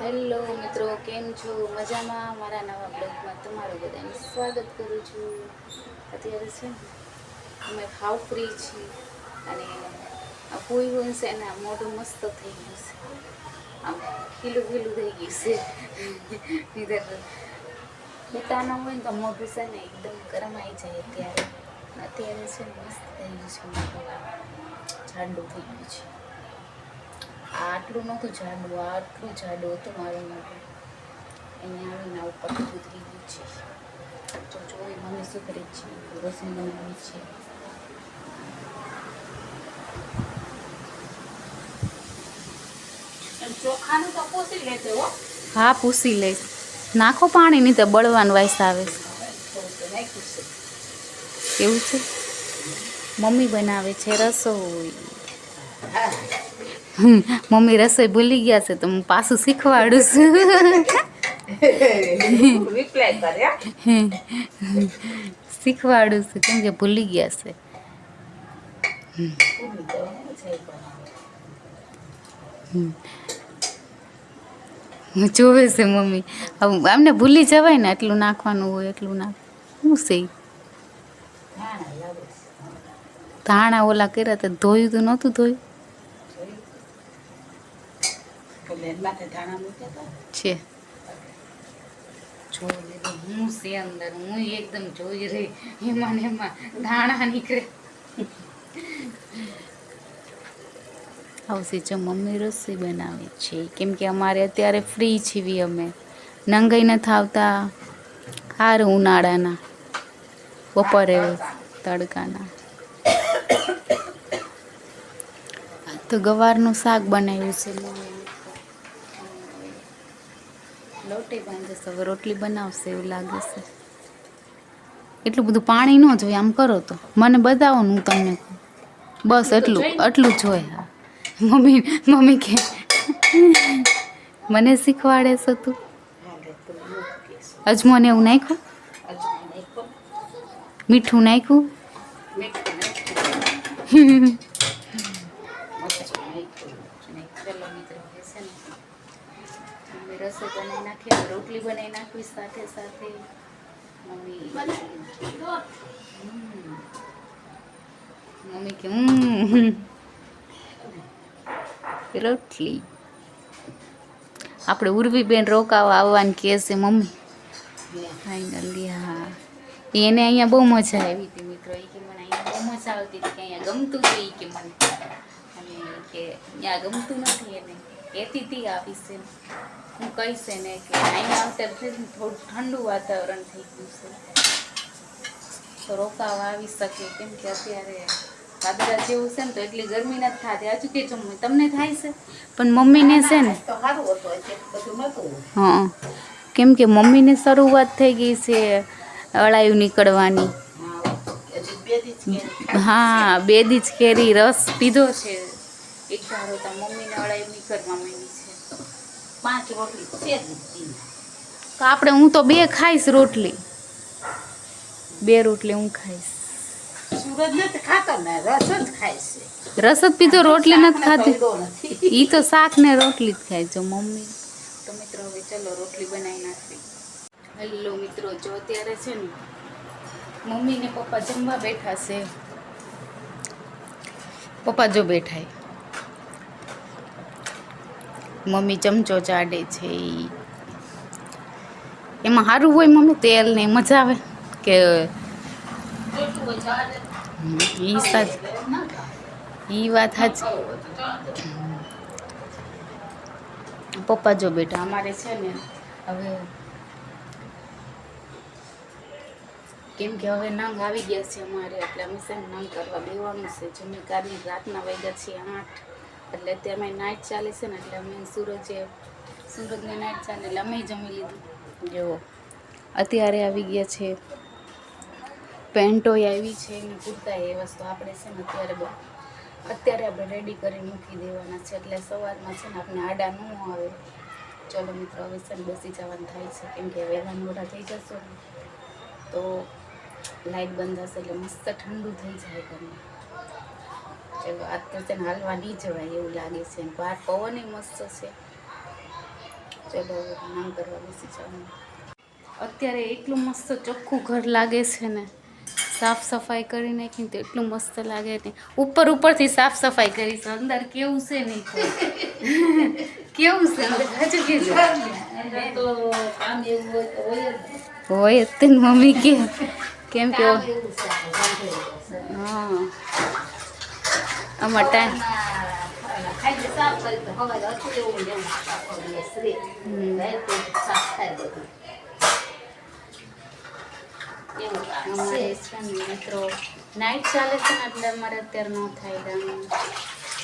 Hello મિત્રો, કેમ છો? મજામાં? મારા નવા બ્લોગમાં તમારું બધાનું સ્વાગત કરું છું. અત્યારે છે ને અમે હાવ ફ્રી છીએ અને આ પૂરું છે ને મોઢું મસ્ત થઈ ગયું છે, આમ ખીલું ખીલું થઈ ગયું છે. ઉતાના હોય ને તો મોઢું છે ને એકદમ ગરમાઈ જાય. અત્યારે છે ને મસ્ત થઈ ગયું છે, મોઢું જાડું થઈ ગયું છે. આટલું નહોતું જાડું, આટલું જાડું હતું મારું મોઢું. અહીંયા આવીને આવું પતલું થઈ ગયું છે. તો જોઈ મમ્મી શું કરે છે, રસોઈ બનાવી છે. ચોખાનું તો પૂછી લેજો હો. હા, પૂછી લઈશ. નાખો પાણી, નહીં તો બળવાનું વાયસ આવે. એવું છે, મમ્મી બનાવે છે રસોઈ. મમ્મી રસોઈ ભૂલી ગયા છે તો હું પાછું શીખવાડું છું. શીખવાડું છું કેમ કે ભૂલી ગયા છે. જોવે છે મમ્મી. આમને ભૂલી જવાય ને, એટલું નાખવાનું હોય એટલું નાખ. શું છે ધાણા ઓલા કર્યા તો ધોયું તો નહોતું ધોયું છે. જોઈ હું છે અંદર, હું એકદમ જોઈ રહી, એમાં ને એમાં ધાણા નીકળે. આવશે જો મમ્મી રસોઈ બનાવે છે કેમ કે અમારે અત્યારે ફ્રી છીએ. અમે નંગાઈ નથી આવતા, સારું ઉનાળાના બપોરે તડકાના. તો ગવારનું શાક બનાવ્યું છે મમ્મી. લોટી બાંધશે, હવે રોટલી બનાવશે એવું લાગે છે. એટલું બધું પાણી ન જોઈએ, આમ કરો તો મને બતાવો ને હું તમને કહું. બસ એટલું જોઈએ. હા, મમ્મી કે મને શીખવાડે છે તું. અજમોને એવું નાખ્યું, મીઠું નાખ્યું. રસોઈ બનાવી નાખી, રોટલી બનાવી નાખવી સાથે સાથે. મમ્મી કે રોટલી. આપણે ઉર્વીબેન રોકાવા આવવાનું કહે છે મમ્મી. ફાઇનલી હા, એને અહીંયા બહુ મજા આવી હતી મિત્રો. એ કે મને અહીંયા બહુ મજા આવતી હતી, કે અહીંયા ગમતું હતું. એ કે મને અને કે ત્યાં ગમતું નથી. એને કહેતી હતી આવીશ છે. હું કહીશ ને કે અહીંયા આવતા થોડું ઠંડુ વાતાવરણ થઈ ગયું છે તો રોકાવા આવી શકે, કેમ કે અત્યારે વાદળા જેવું છે ને તો એટલી ગરમી નથી થતી. હજુ કે તમને થાય છે પણ મમ્મીને છે ને હા, કેમ કે મમ્મીને શરૂઆત થઈ ગઈ છે અળાયું નીકળવાની. હા, 2 દી જ કેરી રસ પીધો છે. એક ધારો તો મમ્મીને અળાયું નીકળવા માંડી છે. 5 રોટલી છે તો આપણે, હું તો 2 ખાઈશ રોટલી. 2 રોટલી હું ખાઈશ. સુરજ નથી ખાતો ને, રસ જ ખાય છે. રસ જ પીધો, રોટલી નથી ખાતી. ઈ તો શાક ને રોટલી જ ખાય છે મમ્મી. તો મિત્રો હવે ચલો રોટલી બનાવી નાખી. હેલો મિત્રો, જો અત્યારે છે ને મમ્મી ને પપ્પા જમવા બેઠા છે. પપ્પા જો બેઠા, મમ્મી ચમચો ચાડે છે. એમાં સારું હોય મમ્મી, તેલ ને મજા આવે કે ઈ વાત સાચી. પપ્પા જો બેટા, અમારે છે ને હવે કેમ કે હવે નંગ આવી ગયા છે અમારે, એટલે અમે છે ને નંગ કરવા બેવાનું છે. જમી કાઢી રાતના વાગ્યા છે 8, એટલે અત્યારે નાઇટ ચાલે છે ને, એટલે અમે સુરતની નાઇટ ચાલે એટલે અમે જમી લીધું. જો અત્યારે આવી ગયા છે, પેન્ટોય આવી છે ને કુર્તા. એ વસ્તુ આપણે છે ને અત્યારે આપણે રેડી કરી મૂકી દેવાના છે, એટલે સવારમાં છે ને આપણે આડા ન આવે. ચલો મિત્રો, હવે છે ને બેસી જવાનું થાય છે, કેમ કે વહેલા મોડા થઈ જશો ને તો લાઇટ બંધ હશે એટલે મસ્ત ઠંડુ થઈ જાય ઘરમાં. ચલો, આજ તો છે ને હાલવા નહીં જવાય એવું લાગે છે. બહાર પવન મસ્ત છે. ચલો નામ કરવા બેસી જાઉં. અત્યારે એટલું મસ્ત ચોખ્ખું ઘર લાગે છે ને, સાફ સફાઈ કરી નાખીને તો એટલું મસ્ત લાગે ને. ઉપરથી સાફ સફાઈ કરી છે, અંદર કેવું છે નહીં કેવું છે અંદર હજુ કે હોય જ મમ્મી કે કેમ કે હા અમાર ટાઈમ અમારે છે ને મિત્રો નાઇટ ચાલે છે ને એટલે અમારે અત્યારે ન થાય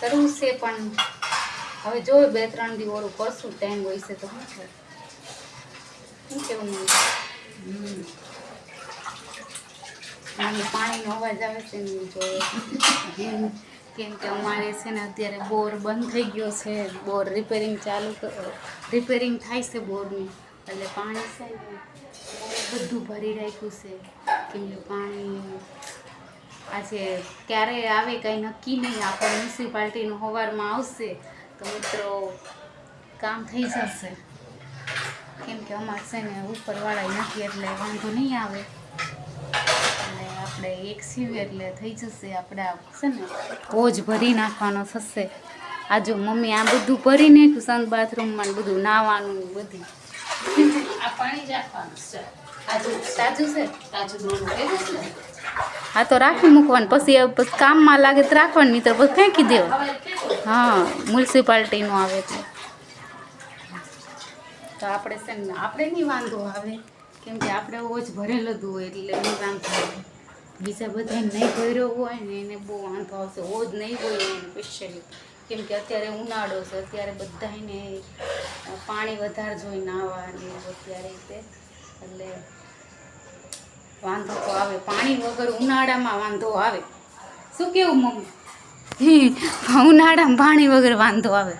કરવું છે, પણ હવે જો 2-3 દી ઓળું કરશું, ટાઈમ હોય છે તો શું થાય. શું કેવું મને પાણીનો અવાજ આવે છે ને જોઈએ, કેમ કે અમારે છે ને અત્યારે બોર બંધ થઈ ગયો છે, બોર રિપેરિંગ રિપેરિંગ થાય છે બોરની, એટલે પાણી છે ને બધું ભરી રાખ્યું છે. કેમ કે પાણી આજે ક્યારે આવે કંઈ નક્કી નહીં. આપણે મ્યુનિસિપાલિટીનું સવારમાં આવશે તો મિત્રો કામ થઈ જશે, કેમ કે અમારે છે ને ઉપરવાળા નથી એટલે વાંધો નહીં આવે. અને આપણે એક સીવે એટલે થઈ જશે. આપણે છે ને બોજ ભરી નાખવાનો થશે. આ જો મમ્મી આ બધું ભરી નાખ્યું, સંત બાથરૂમમાં બધું નાવાનું બધું. આ પાણી જ રાખવાનું છે, તાજું છે, તાજું છે. હા તો રાખી મૂકવાનું, પછી કામમાં લાગે તો રાખવાનું, નહીં તો પછી ફેંકી દેવું. હા મ્યુનિસિપાલિટીનું આવે તો આપણે છે ને આપણે નહીં વાંધો આવે, કેમ કે આપણે ઓજ ભરેલું જ હોય એટલે નહીં વાંધો આવે. બીજા બધા નહીં ભર્યો હોય ને એને બહુ વાંધો આવશે. ઓજ નહીં હોય એને સ્પેશિયલી, કેમ કે અત્યારે ઉનાળો છે, અત્યારે બધાને પાણી વધારે જોઈએ નાહવા ને અત્યારે એટલે વાંધો તો આવે. પાણી વગર ઉનાળામાં વાંધો આવે. શું કેવું મમ્મી? ઉનાળામાં પાણી વગર વાંધો આવે.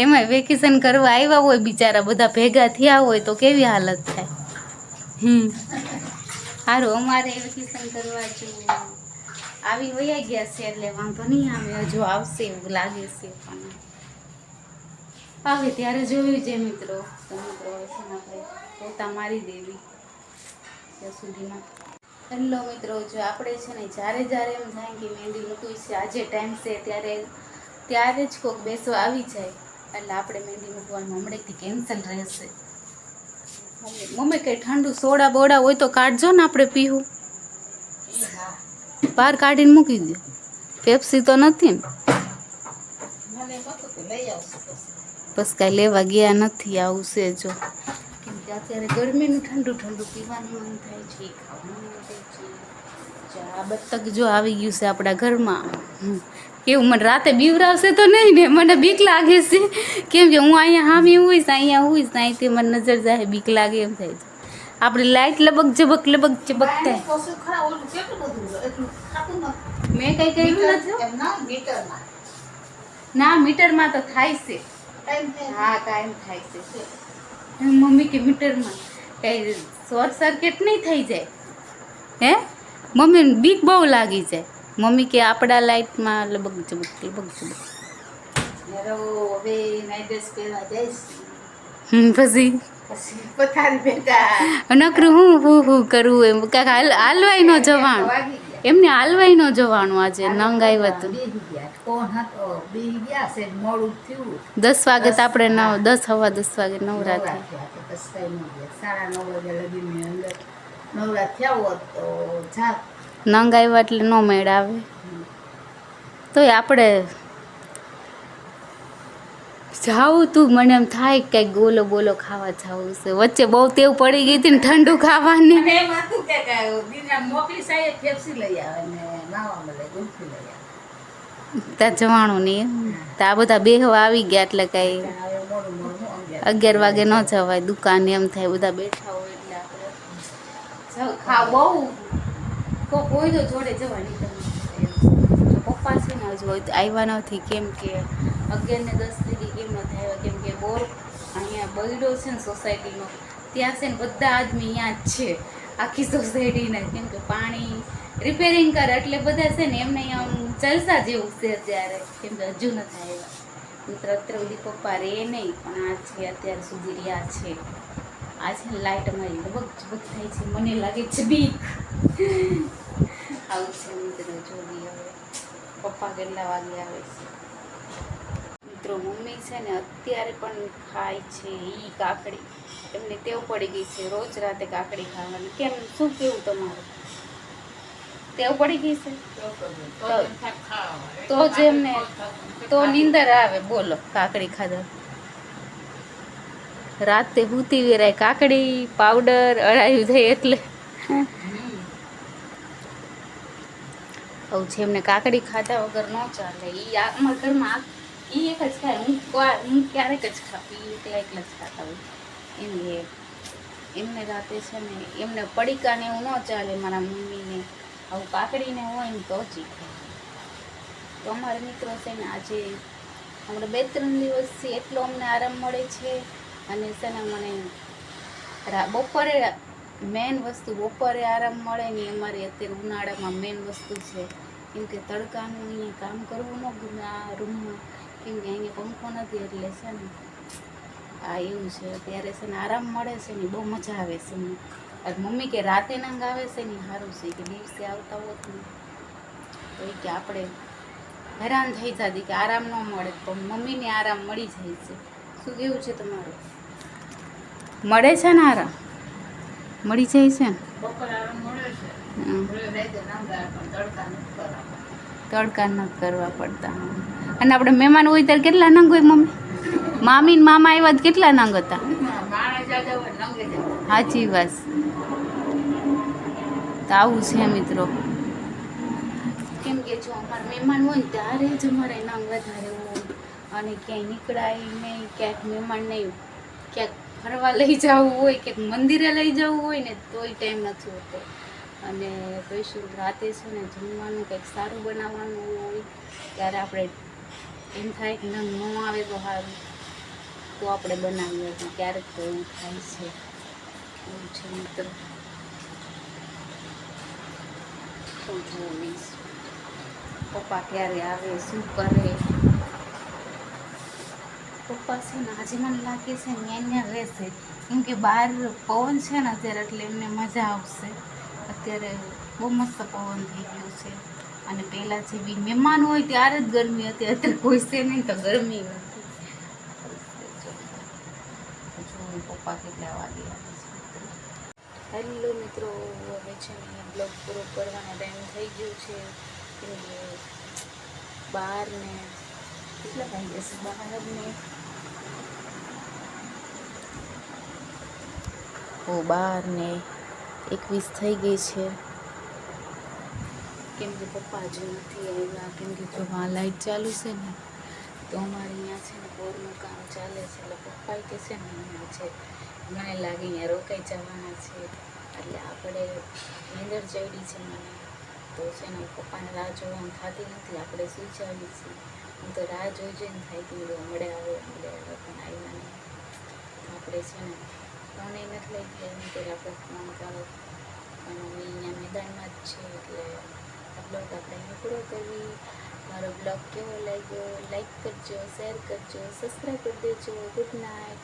એમાં વેકેશન કરવા આવ્યા હોય બિચારા બધા ભેગા થયા હોય તો કેવી હાલત થાય. સારું અમારે વેકેશન કરવા જેવું આવી વયા ગયા છે એટલે વાંધો નહીં આવે. હજુ આવશે એવું લાગે છે, પણ આવે ત્યારે જોયું છે મિત્રો. તો મિત્રો આપણે પોતા મારી દેવી ત્યાં સુધીમાં. હેલો મિત્રો, જો આપણે છે ને જ્યારે એમ થાય કે મહેંદી મૂકવી છે, આજે ટાઈમ છે ત્યારે જ કોઈક બેસવા આવી જાય એટલે આપણે મહેંદી મૂકવાનું હમણાંથી કેન્સલ રહેશે. મમ્મી કંઈ ઠંડુ સોડા બોડા હોય તો કાઢજો ને, આપણે પીવું. બહાર કાઢીને મૂકી દો. પેપ્સી તો નથી ને? બસ કાંઈ લેવા ગયા નથી. આવશે જો, કેમ કે અત્યારે ગરમીનું ઠંડુ પીવાનું મન થાય છે, ખાવાનું મન થાય છે. આ બતક જો આવી ગયું છે આપણા ઘરમાં. કેવું મને રાતે બીવરાવશે તો નહીં ને? મને બીક લાગે છે, કેમ કે હું અહીંયા હોઈશ અહીંથી મને નજર જાય, બીક લાગે એમ થાય છે. આપણી લાઈટ લબક ઝબક થાય. મેં કંઈ કર્યું નથી ના, મીટરમાં તો થાય છે. હા કાયમ થાય છે. મમ્મી કે મીટરમાં કંઈ શોર્ટ સર્કિટ નહીં થઈ જાય હે? મમ્મીને બીક બહુ લાગી જાય. મમ્મી કે આપણા લાઈટમાં લબક ઝબક. પછી નકરું હું કરવું એમ કાંઈક હાલવાય ન જવાનું. એમને હાલવાય ન જવાનું. આજે નંગ આવ્યું હતું 10 વાગે તો આપણે 10 સવા 10 વાગે નવરાત્રી. નંગ આવ્યા એટલે ન મેળ આવે. તોય આપણે જાવું તું, મને એમ થાય કંઈક બોલો ખાવા જાવું છે. વચ્ચે બહુ ટેવ પડી ગઈ હતી ને ઠંડુ ખાવાની. ત્યાં જવાનું નહીં. ત્યાં બધા બેહવા આવી ગયા એટલે કાંઈ 11 વાગે ન જવાય દુકાન. એમ થાય બધા બેઠા હોય એટલે આપણે ખાવ બહુ કોક હોય તો જોડે જવાની. પપ્પા છે ને હજુ આવ્યા નથી, કેમ કે 11 ને 10 સુધી કેમ નથી આવ્યા? કેમ કે બોર અહીંયા બગડો છે ને સોસાયટીનો, ત્યાં છે ને બધા આદમી અહીંયા જ છે આખી સોસાયટીના. કેમ કે પાણી રિપેરિંગ કરે એટલે બધા છે ને એમને આમ જલસા જેવું છે અત્યારે, કેમ કે હજુ નથી આવ્યા. મિત્ર અત્યારે સુધી પપ્પા રહે નહીં, પણ આ છે અત્યાર સુધી રહ્યા છે. આ છે લાઇટ અમારી ઝબક ઝબક થાય છે, મને લાગે છે બીક. આવું છે મિત્રો, જોવી હવે પપ્પા કેટલા વાગે આવે છે. મિત્રો મમ્મી છે ને અત્યારે પણ ખાય છે ઈ કાકડી. એમને ટેવ પડી ગઈ છે રોજ રાતે કાકડી ખાવાની. કેમ, શું કેવું તમારું? ટેવ પડી ગઈ છે તો જ એમને તો નીંદર આવે. બોલો, કાકડી ખાધા રાતે હુતી વેરાય કાકડી પાવડર અડાયું થાય એટલે આવું છે. એમને કાકડી ખાધા વગર ન ચાલે. અમારા ઘરમાં એ એક જ ખાય. હું ક્યારેક જ ખાઉં, એ એકલા જ ખાતા હોય. એમને રાતે છે ને એમને પડીકાને એવું ન ચાલે. મારા મમ્મીને આવું કાકડીને હોય ને તો જ ખાય. તો અમારા મિત્રો છે ને આજે હમણાં 2-3 દિવસથી એટલો અમને આરામ મળે છે. અને છે ને મને બપોરે મેન વસ્તુ બપોરે આરામ મળે ને અમારે અત્યારે ઉનાળામાં મેન વસ્તુ છે. કેમ કે તડકાનું અહીંયા કામ કરવું ન ગમે આ રૂમમાં, કેમ કે અહીંયા પંખો નથી એટલે છે ને આ એવું છે. અત્યારે છે ને આરામ મળે છે ને બહુ મજા આવે છે. મમ્મી કે રાતે નંગ આવે છે ને સારું છે, કે દિવસે આવતા હોત ને તો એ કે આપણે હેરાન થઈ જતી, કે આરામ ન મળે. પણ મમ્મીને આરામ મળી જાય છે. શું કેવું છે તમારું? મળે છે ને આરામ? મળી જાય છે ને? તડકા નથી કરવા પડતા. અને આપણે મહેમાન હોય ત્યારે કેટલા નંગ હોય મમ્મી? મામી ને મામા આવ્યા તો કેટલા નંગ હતા? સાચી વાત. તો આવું છે મિત્રો. કેમ કે જો અમારા મહેમાન હોય ત્યારે જ અમારે નંગ વધારે હોય. અને ક્યાંય નીકળાય નહીં, ક્યાંક મહેમાન નહીં, ક્યાંક ફરવા લઈ જવું હોય, ક્યાંક મંદિરે લઈ જવું હોય ને તોય ટાઈમ નથી હોતો. અને પછી રાતે છે ને જમવાનું કંઈક સારું બનાવવાનું હોય ત્યારે આપણે એમ થાય કે નંગ ન આવે તો સારું, તો આપણે બનાવીએ છીએ. ક્યારેક તો એવું થાય છે. એવું છે મિત્રો. તો જોઈશ પપ્પા ક્યારે આવે, શું કરે. પપ્પા છે ને આજે મને લાગે છે ન્યા રહેશે. કેમ કે બહાર પવન છે ને અત્યારે, એટલે એમને મજા આવશે. અત્યારે બહુ મસ્ત પવન થઈ ગયો છે. અને પહેલાં જેવી મહેમાન હોય ત્યારે જ ગરમી હતી, અત્યારે કોઈ છે નહીં તો ગરમી નથી. પપ્પા કેટલા વાગે આવે છે. હેલો મિત્રો, હવે છે ને બ્લોગ પૂરો કરવાનો ટાઈમ થઈ ગયો છે. કેમ કે બહાર ને કેટલા વાગે છે? બહાર ને 12:21 થઈ ગઈ છે. કેમ કે પપ્પા હજુ નથી આવ્યા. કેમ કે જો આ લાઈટ ચાલુ છે ને તો અમારે અહીંયા છે ને બોરનું કામ ચાલે છે. એટલે પપ્પા કે છે ને અહીંયા છે, મને લાગે અહીંયા રોકાઈ જવાના છે. એટલે આપણે નીંદર ચડી છે મને, તો છે ને પપ્પાને રાહ જોવાનું થતી નથી. આપણે સુઈ જવી છીએ. હું તો રાહ જોઈને થાય કે મળે આવે પણ આવ્યા નહીં. આપણે છે ને ફોન એ નથી લઈ ગયા એની ત્યારે આપણે ફોન કરો. અને મમ્મી અહીંયા મેદાનમાં જ છે. એટલે આ બ્લોગ આપણે અહીં પૂરો કરવી. મારો બ્લોગ કેવો લાગ્યો લાઈક કરજો, શેર કરજો, સબસ્ક્રાઈબ કરી દેજો. Good night.